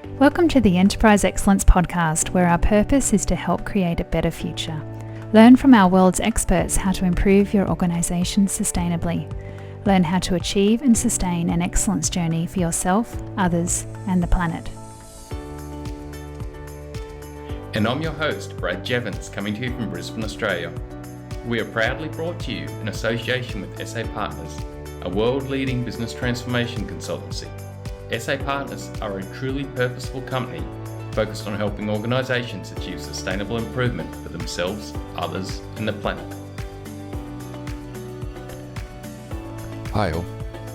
Welcome to the Enterprise Excellence Podcast, where our purpose is to help create a better future. Learn from our world's experts how to improve your organisation sustainably. Learn how to achieve and sustain an excellence journey for yourself, others, and the planet. And I'm your host, Brad Jevons, coming to you from Brisbane, Australia. We are proudly brought to you in association with SA Partners, a world-leading business transformation consultancy. SA Partners are a truly purposeful company focused on helping organisations achieve sustainable improvement for themselves, others, and the planet. Hi all.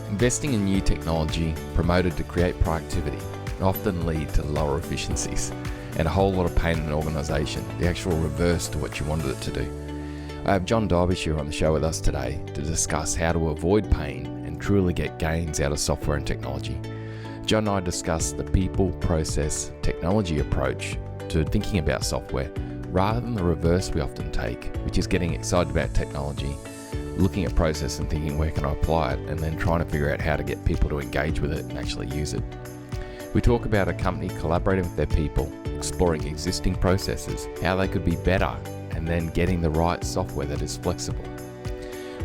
Investing in new technology promoted to create productivity and often lead to lower efficiencies and a whole lot of pain in an organisation, the actual reverse to what you wanted it to do. I have Jon Darbyshire on the show with us today to discuss how to avoid pain and truly get gains out of software and technology. Jon and I discuss the people, process, technology approach to thinking about software rather than the reverse we often take, which is getting excited about technology, looking at process and thinking where can I apply it, and then trying to figure out how to get people to engage with it and actually use it. We talk about a company collaborating with their people, exploring existing processes, how they could be better, and then getting the right software that is flexible.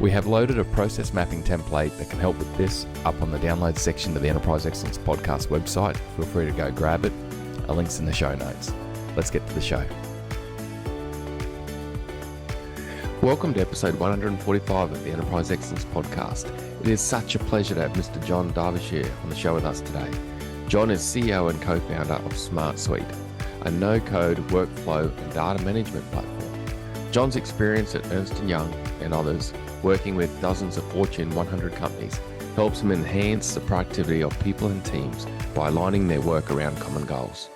We have loaded a process mapping template that can help with this up on the download section of the Enterprise Excellence Podcast website. Feel free to go grab it. A link's in the show notes. Let's get to the show. Welcome to episode 145 of the Enterprise Excellence Podcast. It is such a pleasure to have Mr. Jon Darbyshire on the show with us today. Jon is CEO and Co-Founder of SmartSuite, a no-code workflow and data management platform. Jon's experience at Earnest Young and others, working with dozens of Fortune 100 companies, helps him enhance the productivity of people and teams by aligning their work around common goals.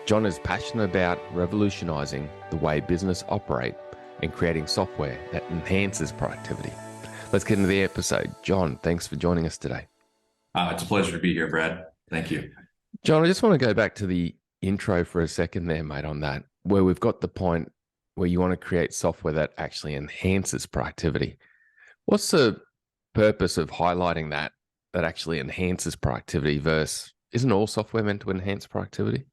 Jon is passionate about revolutionising the way business operate and creating software that enhances productivity. Let's get into the episode. Jon, thanks for joining us today. It's a pleasure to be here, Brad. Thank you. Jon, I just want to go back to the intro for a second there, mate, on that, where we've got the point where you want to create software that actually enhances productivity. What's the purpose of highlighting that actually enhances productivity versus isn't all software meant to enhance productivity?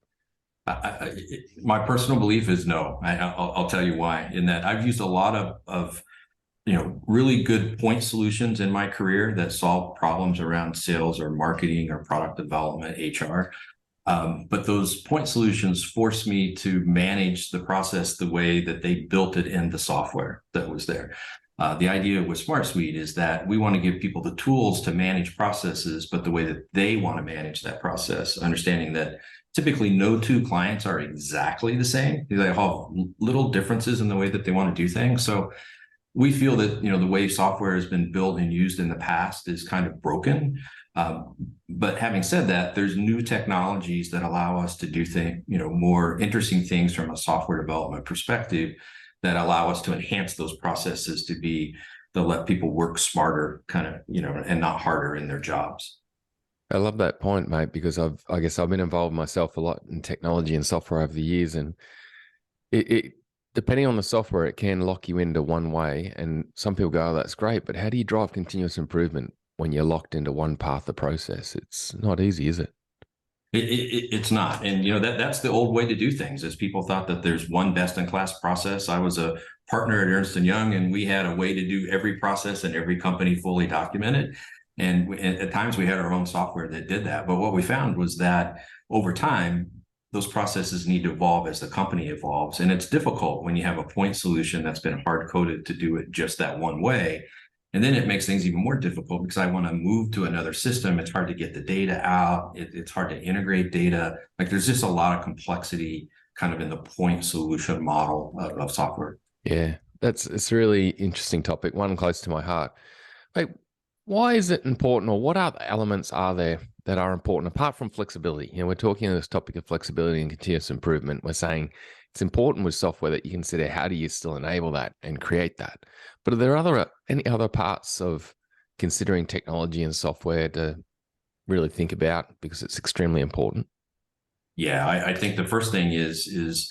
My personal belief is no. I'll tell you why. In that I've used a lot of really good point solutions in my career that solve problems around sales or marketing or product development, HR. But those point solutions forced me to manage the process the way that they built it in the software that was there. The idea with SmartSuite is that we want to give people the tools to manage processes, but the way that they want to manage that process, understanding that typically no two clients are exactly the same. They have little differences in the way that they want to do things. So we feel that, the way software has been built and used in the past is kind of broken. But having said that, there's new technologies that allow us to do more interesting things from a software development perspective that allow us to enhance those processes to let people work smarter, and not harder in their jobs. I love that point, mate, because I guess I've been involved myself a lot in technology and software over the years, and it depending on the software, it can lock you into one way, and some people go, "Oh, that's great," but how do you drive continuous improvement when you're locked into one path of process? It's not easy, is it? It's not. And, that's the old way to do things, is people thought that there's one best-in-class process. I was a partner at Earnest Young, and we had a way to do every process in every company fully documented. And at times we had our own software that did that. But what we found was that over time, those processes need to evolve as the company evolves. And it's difficult when you have a point solution that's been hard-coded to do it just that one way. And then it makes things even more difficult because I want to move to another system. It's hard to get the data out. It's hard to integrate data. Like, there's just a lot of complexity kind of in the point solution model of software. Yeah, it's a really interesting topic, one close to my heart. Like, why is it important, or what other elements are there that are important apart from flexibility? We're talking on this topic of flexibility and continuous improvement. We're saying it's important with software that you consider how do you still enable that and create that. But are there any other parts of considering technology and software to really think about, because it's extremely important? Yeah, I think the first thing is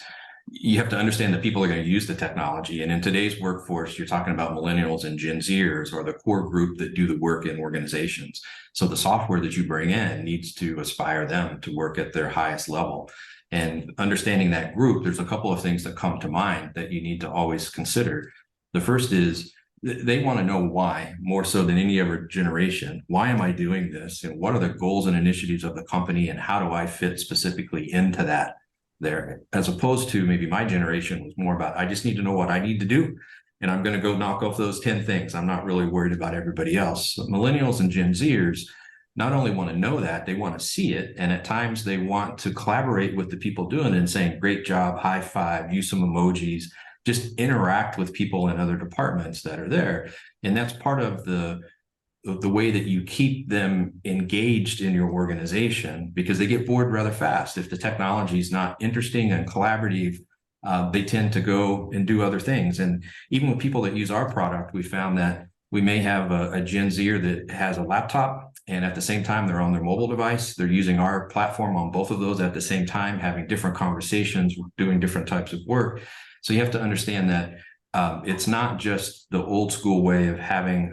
you have to understand that people are going to use the technology. And in today's workforce, you're talking about millennials and Gen Zers, or the core group that do the work in organizations. So the software that you bring in needs to aspire them to work at their highest level. And understanding that group, there's a couple of things that come to mind that you need to always consider. The first is they want to know why, more so than any other generation. Why am I doing this? And what are the goals and initiatives of the company? And how do I fit specifically into that there? As opposed to maybe my generation was more about, I just need to know what I need to do. And I'm going to go knock off those 10 things. I'm not really worried about everybody else. So millennials and Gen Zers not only want to know that, they want to see it. And at times they want to collaborate with the people doing it and saying, great job, high five, use some emojis, just interact with people in other departments that are there. And that's part of the way that you keep them engaged in your organization, because they get bored rather fast. If the technology is not interesting and collaborative, they tend to go and do other things. And even with people that use our product, we found that we may have a Gen Zer that has a laptop, and at the same time, they're on their mobile device. They're using our platform on both of those at the same time, having different conversations, doing different types of work. So you have to understand that it's not just the old school way of having,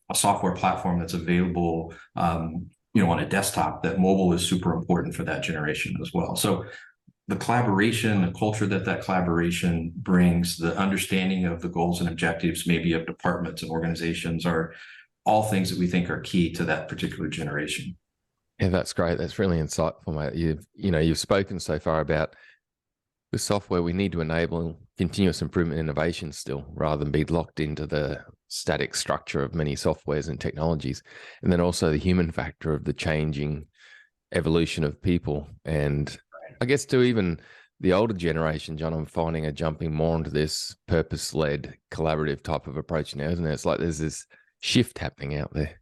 a software platform that's available, on a desktop. That mobile is super important for that generation as well. So the collaboration, the culture that collaboration brings, the understanding of the goals and objectives, maybe of departments and organizations, are all things that we think are key to that particular generation. Yeah, that's great. That's really insightful, mate. You've spoken so far about with software, we need to enable continuous improvement innovation still, rather than be locked into the static structure of many softwares and technologies. And then also the human factor of the changing evolution of people. And I guess to even the older generation, John, I'm finding are jumping more into this purpose-led collaborative type of approach now, isn't it? It's like there's this shift happening out there.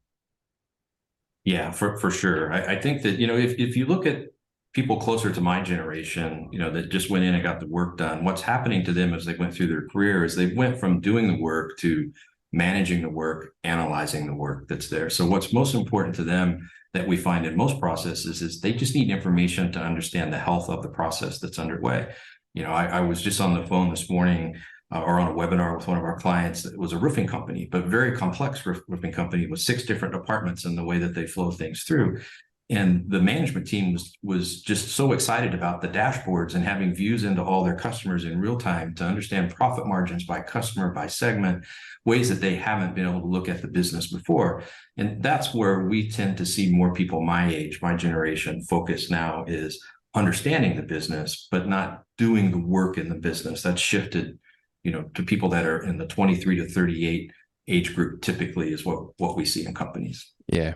Yeah, for sure. I think that, if you look at people closer to my generation, that just went in and got the work done, what's happening to them as they went through their career is they went from doing the work to managing the work, analyzing the work that's there. So what's most important to them that we find in most processes is they just need information to understand the health of the process that's underway. I was just on the phone this morning or on a webinar with one of our clients that was a roofing company, but very complex roofing company with 6 different departments and the way that they flow things through. And the management team was just so excited about the dashboards and having views into all their customers in real time to understand profit margins by customer, by segment, ways that they haven't been able to look at the business before. And that's where we tend to see more people my age, my generation, focus now is understanding the business, but not doing the work in the business. That's shifted, to people that are in the 23 to 38 age group, typically is what we see in companies. Yeah.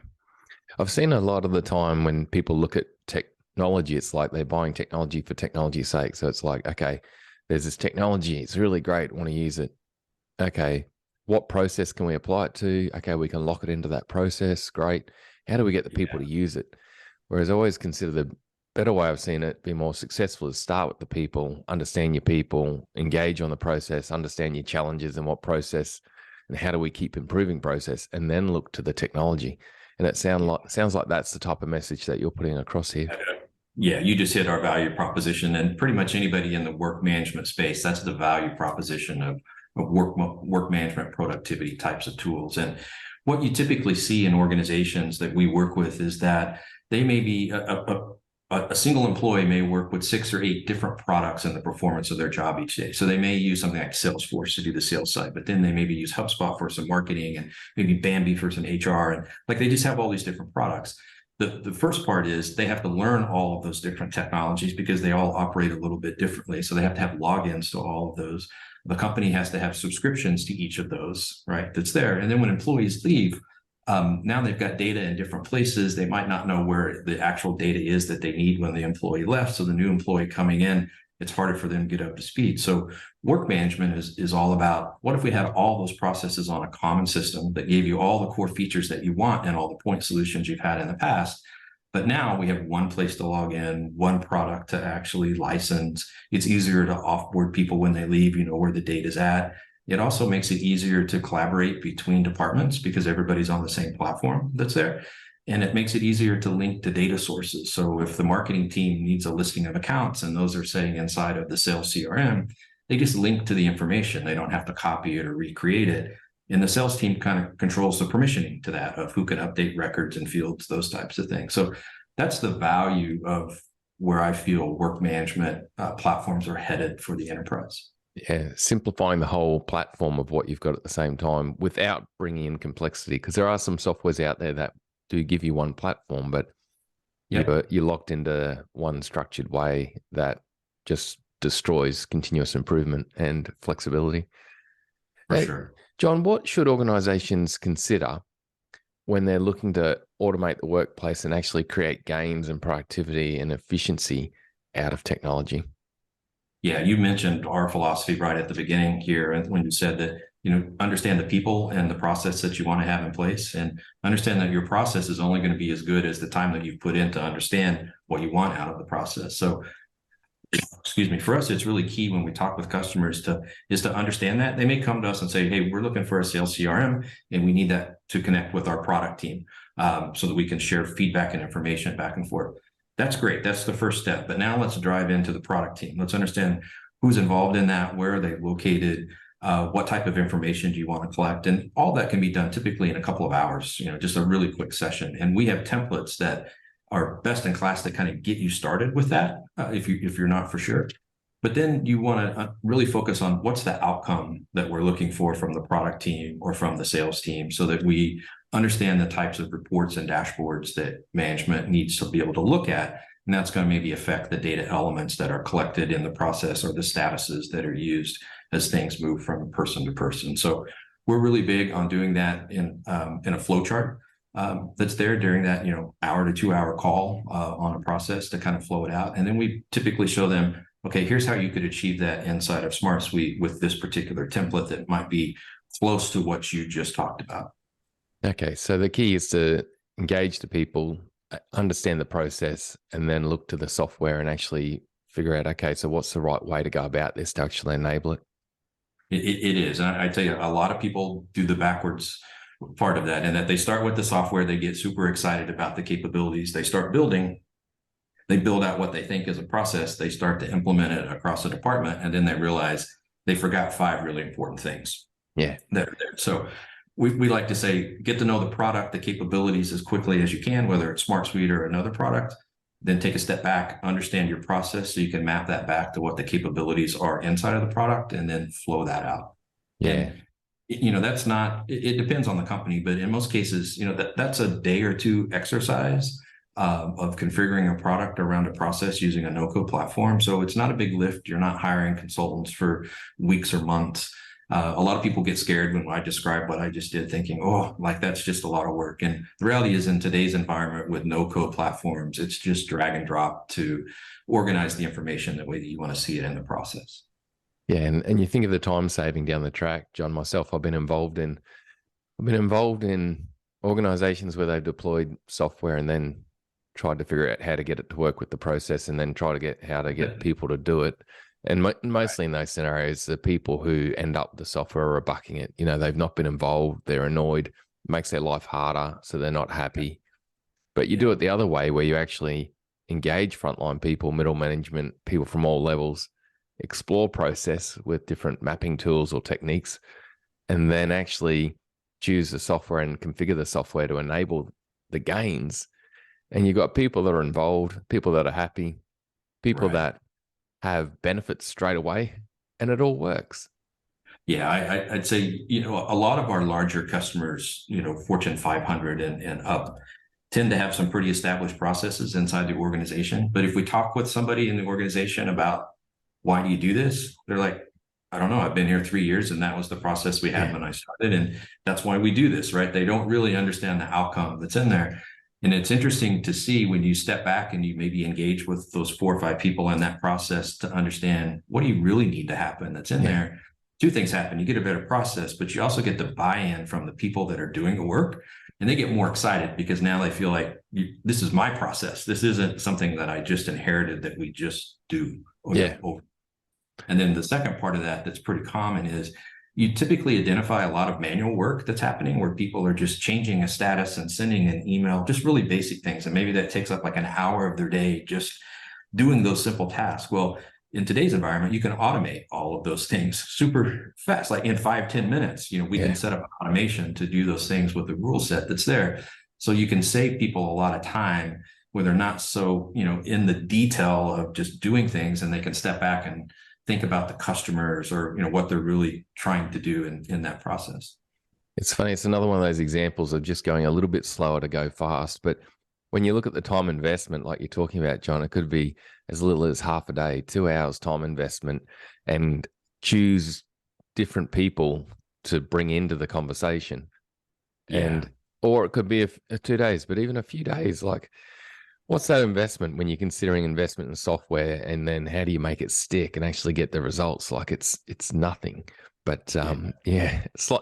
I've seen a lot of the time when people look at technology, it's like they're buying technology for technology's sake. So it's like, okay, there's this technology. It's really great. Want to use it. Okay. What process can we apply it to? Okay. We can lock it into that process. Great. How do we get the people to use it? Whereas I always consider the better way I've seen it be more successful is start with the people, understand your people, engage on the process, understand your challenges and what process and how do we keep improving process, and then look to the technology. And it sounds like that's the type of message that you're putting across here. Yeah, you just hit our value proposition, and pretty much anybody in the work management space, that's the value proposition of work management productivity types of tools. And what you typically see in organizations that we work with is that they may be a single employee may work with 6 or 8 different products in the performance of their job each day. So they may use something like Salesforce to do the sales side, but then they maybe use HubSpot for some marketing and maybe Bambi for some HR. And they just have all these different products. The first part is they have to learn all of those different technologies because they all operate a little bit differently. So they have to have logins to all of those. The company has to have subscriptions to each of those, right? That's there. And then when employees leave, now they've got data in different places. They might not know where the actual data is that they need when the employee left. So the new employee coming in, it's harder for them to get up to speed. So work management is all about, what if we had all those processes on a common system that gave you all the core features that you want and all the point solutions you've had in the past? But now we have one place to log in, one product to actually license. It's easier to offboard people when they leave, where the data's at. It also makes it easier to collaborate between departments because everybody's on the same platform that's there. And it makes it easier to link to data sources. So if the marketing team needs a listing of accounts and those are sitting inside of the sales CRM, they just link to the information. They don't have to copy it or recreate it. And the sales team kind of controls the permissioning to that of who can update records and fields, those types of things. So that's the value of where I feel work management platforms are headed for the enterprise. Yeah, simplifying the whole platform of what you've got at the same time without bringing in complexity, because there are some softwares out there that do give you one platform, but you're locked into one structured way that just destroys continuous improvement and flexibility. For sure. John, what should organizations consider when they're looking to automate the workplace and actually create gains and productivity and efficiency out of technology? Yeah, you mentioned our philosophy right at the beginning here, and when you said that, understand the people and the process that you want to have in place, and understand that your process is only going to be as good as the time that you've put in to understand what you want out of the process. So, excuse me, for us, it's really key when we talk with customers to understand that. They may come to us and say, hey, we're looking for a sales CRM, and we need that to connect with our product team so that we can share feedback and information back and forth. That's great. That's the first step. But now let's drive into the product team. Let's understand who's involved in that, where are they located, what type of information do you want to collect? And all that can be done typically in a couple of hours, just a really quick session. And we have templates that are best in class to kind of get you started with that, if you're not for sure. But then you want to really focus on what's the outcome that we're looking for from the product team or from the sales team, so that we understand the types of reports and dashboards that management needs to be able to look at. And that's going to maybe affect the data elements that are collected in the process or the statuses that are used as things move from person to person. So we're really big on doing that in a flow chart that's there during that hour to 2 hour call on a process to kind of flow it out. And then we typically show them, okay, here's how you could achieve that inside of SmartSuite with this particular template that might be close to what you just talked about. Okay, so the key is to engage the people, understand the process, and then look to the software and actually figure out, okay, so what's the right way to go about this to actually enable it? It is. And I tell you, a lot of people do the backwards part of that, and that they start with the software, they get super excited about the capabilities, they start building, they build out what they think is a process, they start to implement it across a department, and then they realize they forgot 5 really important things. Yeah. That are there. So we like to say, get to know the product, the capabilities as quickly as you can, whether it's SmartSuite or another product, then take a step back, understand your process so you can map that back to what the capabilities are inside of the product, and then flow that out. Yeah. And, that's not, it depends on the company, but in most cases, that's a day or two exercise of configuring a product around a process using a no-code platform. So it's not a big lift. You're not hiring consultants for weeks or months. A lot of people get scared when I describe what I just did, thinking, oh, like that's just a lot of work. And the reality is, in today's environment with no-code platforms, it's just drag and drop to organize the information the way that you want to see it in the process. Yeah, and you think of the time saving down the track, John. Myself, I've been involved in organizations where they've deployed software and then tried to figure out how to get it to work with the process, and then try to get how to get people to do it. And mostly in those scenarios, the people who end up with the software are bucking it. They've not been involved, they're annoyed, it makes their life harder, so they're not happy. But you do it the other way, where you actually engage frontline people, middle management, people from all levels, explore process with different mapping tools or techniques, and then actually choose the software and configure the software to enable the gains. And you've got people that are involved, people that are happy, people that have benefits straight away, and it all works. Yeah, I'd say, a lot of our larger customers, Fortune 500 and up, tend to have some pretty established processes inside the organization. But if we talk with somebody in the organization about why do you do this, they're like, I don't know, I've been here 3 years and that was the process we had when I started, and that's why we do this, right? They don't really understand the outcome that's in there. And it's interesting to see when you step back and you maybe engage with those 4 or 5 people in that process to understand what do you really need to happen that's in there. 2 things happen. You get a better process, but you also get the buy-in from the people that are doing the work, and they get more excited because now they feel like this is my process. This isn't something that I just inherited that we just do. And then the second part of that that's pretty common is you typically identify a lot of manual work that's happening where people are just changing a status and sending an email, just really basic things. And maybe that takes up like an hour of their day just doing those simple tasks. Well, in today's environment, you can automate all of those things super fast, like in 5-10 minutes. We can set up an automation to do those things with the rule set that's there. So you can save people a lot of time where they're not so, in the detail of just doing things, and they can step back and think about the customers or, what they're really trying to do in that process. It's funny. It's another one of those examples of just going a little bit slower to go fast. But when you look at the time investment, like you're talking about, John, it could be as little as half a day, 2 hours time investment, and choose different people to bring into the conversation. Or it could be 2 days, but even a few days, like what's that investment when you're considering investment in software, and then how do you make it stick and actually get the results? Like it's nothing, but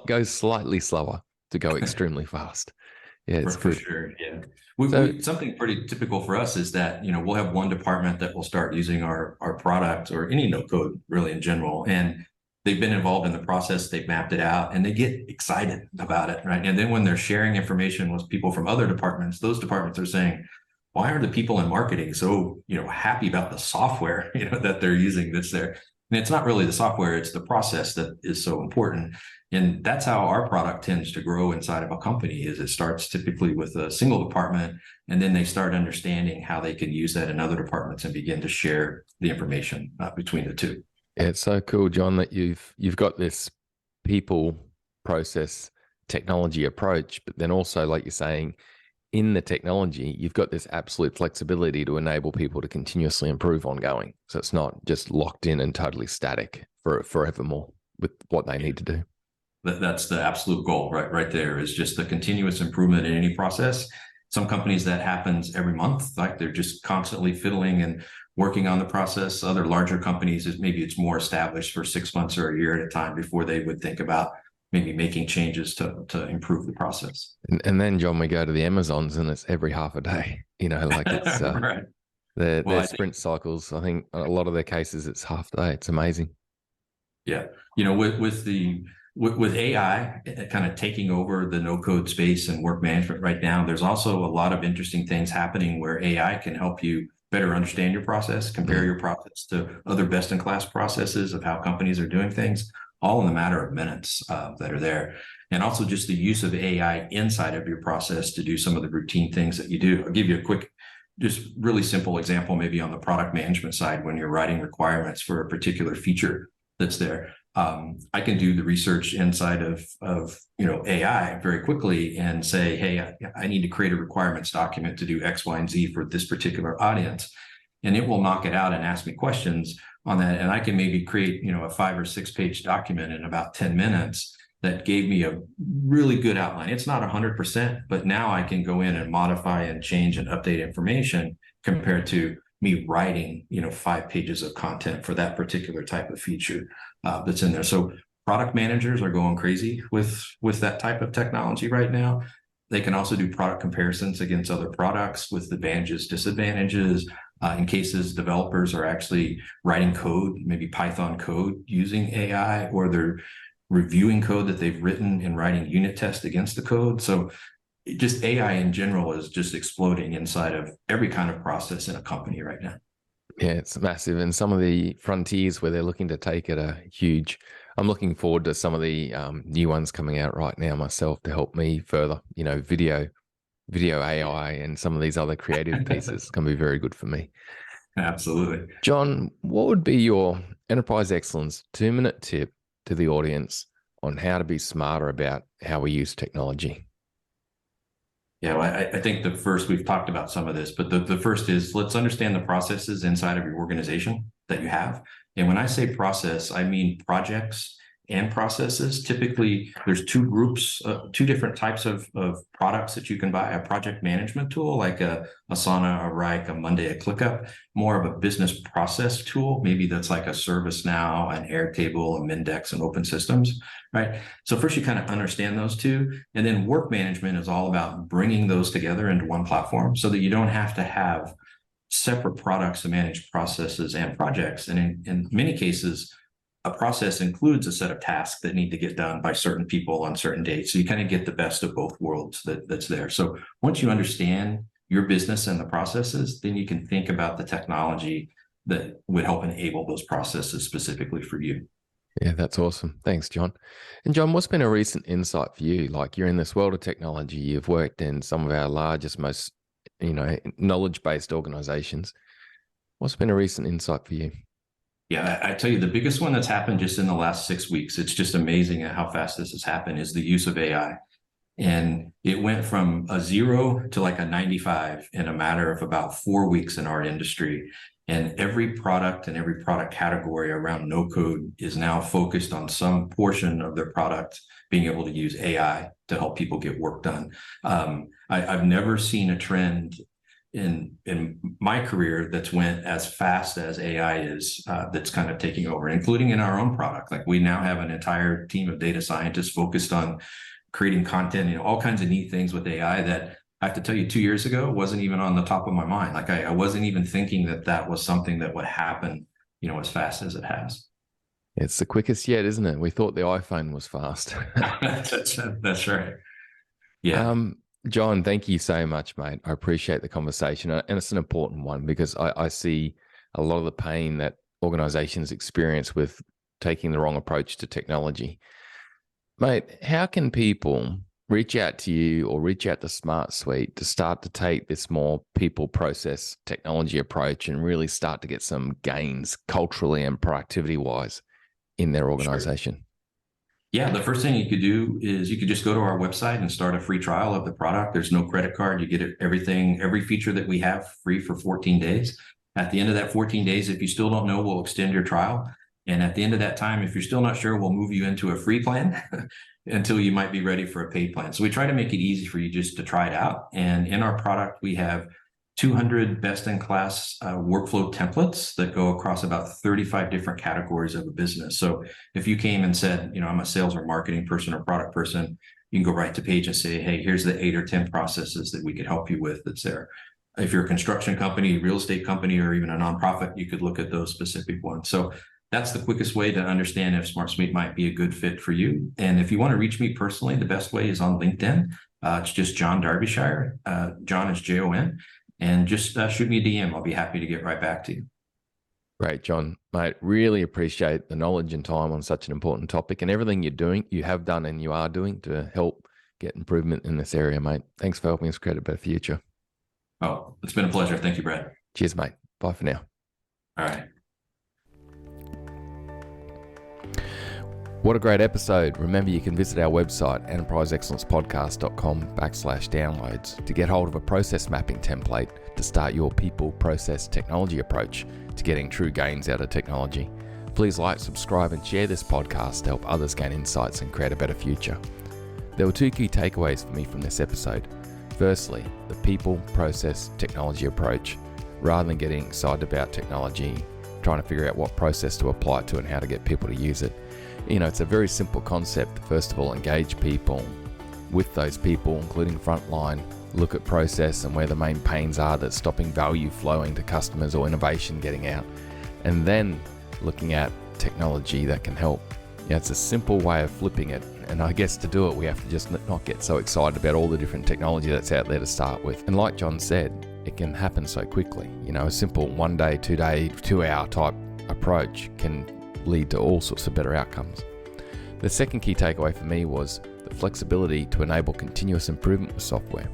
goes slightly slower to go extremely fast. Yeah, it's for sure. Yeah. Something pretty typical for us is that, we'll have one department that will start using our product or any no code really in general. And they've been involved in the process, they've mapped it out, and they get excited about it, right? And then when they're sharing information with people from other departments, those departments are saying, why are the people in marketing so, happy about the software, that they're using that's there? And it's not really the software, it's the process that is so important. And that's how our product tends to grow inside of a company. Is it starts typically with a single department, and then they start understanding how they can use that in other departments and begin to share the information between the two. Yeah, it's so cool, John, that you've got this people, process, technology approach, but then also, like you're saying, in the technology, you've got this absolute flexibility to enable people to continuously improve ongoing. So it's not just locked in and totally static for forevermore with what they need to do. That's the absolute goal, right there, is just the continuous improvement in any process. Some companies that happens every month, like they're just constantly fiddling and working on the process. Other larger companies, maybe it's more established for 6 months or a year at a time before they would think about maybe making changes to improve the process. And then, John, we go to the Amazons and it's every half a day, like it's right. Their sprint cycles. I think a lot of their cases, it's half a day. It's amazing. Yeah. With AI kind of taking over the no-code space and work management right now, there's also a lot of interesting things happening where AI can help you better understand your process, compare your process to other best-in-class processes of how companies are doing things, all in a matter of minutes that are there. And also just the use of AI inside of your process to do some of the routine things that you do. I'll give you a quick, just really simple example, maybe on the product management side, when you're writing requirements for a particular feature that's there. I can do the research inside of AI very quickly and say, hey, I need to create a requirements document to do X, Y, and Z for this particular audience. And it will knock it out and ask me questions on that. And I can maybe create, a 5 or 6 page document in about 10 minutes that gave me a really good outline. It's not 100%, but now I can go in and modify and change and update information compared to me writing, 5 pages of content for that particular type of feature that's in there. So product managers are going crazy with that type of technology right now. They can also do product comparisons against other products with advantages, disadvantages. In cases, developers are actually writing code, maybe Python code using AI, or they're reviewing code that they've written and writing unit tests against the code. So just AI in general is just exploding inside of every kind of process in a company right now. Yeah, it's massive. And some of the frontiers where they're looking to take it are huge. I'm looking forward to some of the new ones coming out right now myself to help me further, video AI and some of these other creative pieces can be very good for me. Absolutely. John, what would be your enterprise excellence 2-minute tip to the audience on how to be smarter about how we use technology? Yeah, well, I think the first, we've talked about some of this, but the first is, let's understand the processes inside of your organization that you have. And when I say process, I mean projects and processes. Typically, there's 2 groups, 2 different types of products that you can buy. A project management tool like a Asana, a Rike, a Monday, a ClickUp, more of a business process tool. Maybe that's like a ServiceNow, an Airtable, a Mindex, and Open Systems, right? So first you kind of understand those 2. And then work management is all about bringing those together into one platform so that you don't have to have separate products to manage processes and projects. And in many cases, a process includes a set of tasks that need to get done by certain people on certain dates. So you kind of get the best of both worlds that's there. So once you understand your business and the processes, then you can think about the technology that would help enable those processes specifically for you. Yeah, that's awesome. Thanks, John. And John, what's been a recent insight for you? Like, you're in this world of technology, you've worked in some of our largest, most, knowledge-based organizations. What's been a recent insight for you? Yeah, I tell you, the biggest one that's happened just in the last 6 weeks, it's just amazing at how fast this has happened, is the use of AI. And it went from a 0 to like a 95 in a matter of about 4 weeks in our industry. And every product and every product category around no code is now focused on some portion of their product being able to use AI to help people get work done. I've never seen a trend in my career that's went as fast as AI is, that's kind of taking over, including in our own product. Like, we now have an entire team of data scientists focused on creating content, all kinds of neat things with AI that I have to tell you, 2 years ago wasn't even on the top of my mind. Like, I wasn't even thinking that was something that would happen, as fast as it has. It's the quickest yet, isn't it? We thought the iPhone was fast. That's right. Yeah. John, thank you so much, mate. I appreciate the conversation. And it's an important one, because I see a lot of the pain that organizations experience with taking the wrong approach to technology. Mate, how can people reach out to you or reach out to SmartSuite to start to take this more people process technology approach and really start to get some gains culturally and productivity wise in their organization? Sure. Yeah, the first thing you could do is you could just go to our website and start a free trial of the product. There's no credit card. You get everything, every feature that we have free for 14 days. At the end of that 14 days, if you still don't know, we'll extend your trial. And at the end of that time, if you're still not sure, we'll move you into a free plan until you might be ready for a paid plan. So we try to make it easy for you just to try it out. And in our product, we have 200 best-in-class workflow templates that go across about 35 different categories of a business. So if you came and said, I'm a sales or marketing person or product person, you can go right to page and say, hey, here's the 8 or 10 processes that we could help you with that's there. If you're a construction company, real estate company, or even a nonprofit, you could look at those specific ones. So that's the quickest way to understand if SmartSuite might be a good fit for you. And if you want to reach me personally, the best way is on LinkedIn. It's just Jon Darbyshire. Jon is Jon. And just shoot me a DM. I'll be happy to get right back to you. Great, John. Mate, really appreciate the knowledge and time on such an important topic and everything you're doing, you have done and you are doing to help get improvement in this area, mate. Thanks for helping us create a better future. Oh, it's been a pleasure. Thank you, Brad. Cheers, mate. Bye for now. All right. What a great episode. Remember, you can visit our website, enterpriseexcellencepodcast.com/downloads to get hold of a process mapping template to start your people process technology approach to getting true gains out of technology. Please like, subscribe, and share this podcast to help others gain insights and create a better future. There were 2 key takeaways for me from this episode. Firstly, the people process technology approach. Rather than getting excited about technology, trying to figure out what process to apply it to and how to get people to use it. It's a very simple concept. First of all, engage people with those people, including frontline, look at process and where the main pains are that's stopping value flowing to customers or innovation getting out. And then looking at technology that can help. It's a simple way of flipping it. And I guess to do it, we have to just not get so excited about all the different technology that's out there to start with. And like John said, it can happen so quickly. A simple 1 day, 2 day, 2 hour type approach can lead to all sorts of better outcomes. The second key takeaway for me was the flexibility to enable continuous improvement with software.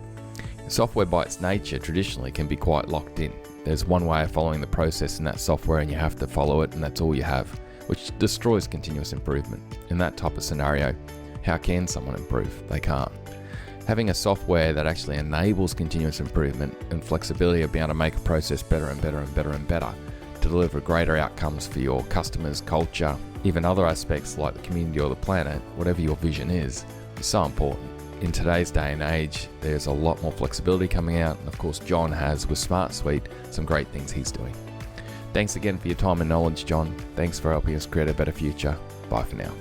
Software by its nature traditionally can be quite locked in. There's one way of following the process in that software and you have to follow it and that's all you have, which destroys continuous improvement. In that type of scenario, how can someone improve? They can't. Having a software that actually enables continuous improvement and flexibility of being able to make a process better and better and better and better to deliver greater outcomes for your customers, culture, even other aspects like the community or the planet, whatever your vision is so important. In today's day and age, there's a lot more flexibility coming out. And of course, John has with SmartSuite some great things he's doing. Thanks again for your time and knowledge, John. Thanks for helping us create a better future. Bye for now.